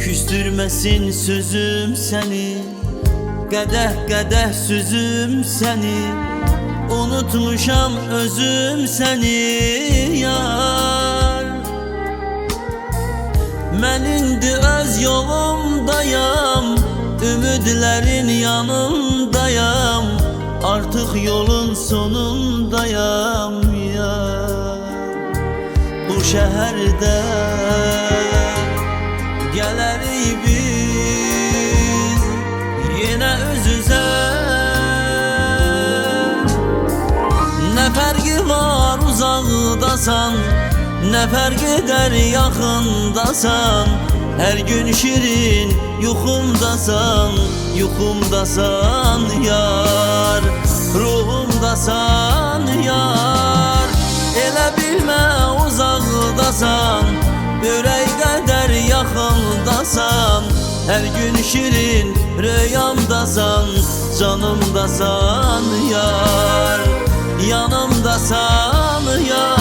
Küstürmesin sözüm seni, qədəh qədəh sözüm seni. Unutmuşam özüm seni yar. Mən indi öz yolumdayam, ümidlərin yanındayam. Artıq yolun sonundayam yar. Bu şəhərdə gələrik biz yenə üz-üzə. Nə fərqi var uzaqdasan, nə fərq edər yaxındasan. Hər gün şirin yuxumdasan, yuxumdasan yar. Ruhumdasan yar. Elə bilmə uzaqdasan, ürək qədər yaxındasan. Hər gün şirin rüyamdasan, canımdasan yar. Yanımdasan yar.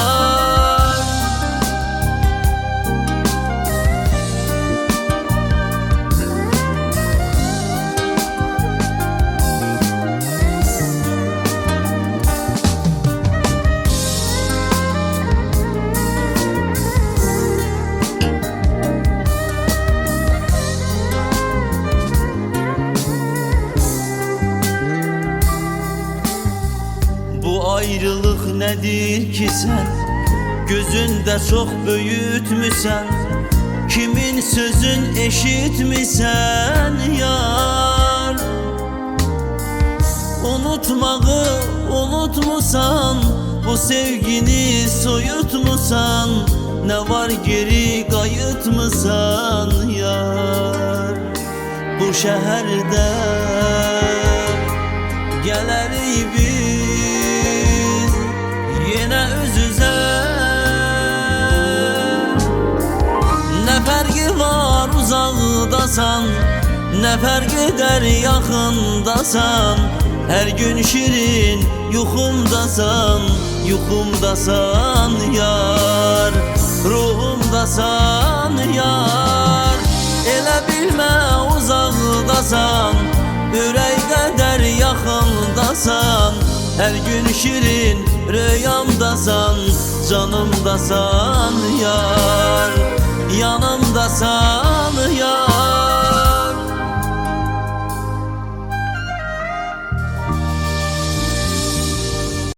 Bu ayrılıq nədir ki sən gözündə çox böyütmüsən? Kimin sözün eşitmisən yar? Unutmağı unutmusan, bu sevgini soyutmusan? Nə var geri qayıtmısan yar? Bu şəhərdə gələrik biz yenə üz-üzə. Nə fərqi var uzaqdasan, nə fərq edər yaxındasan. Hər gün şirin yuxumdasan, yuxumdasan yar. Ruhumdasan yar. Elə bilmə uzaqdasan, ürək qədər yaxındasan. Hər gün şirin rüyamdasan, canımdasan yar. Yanımdasan yar.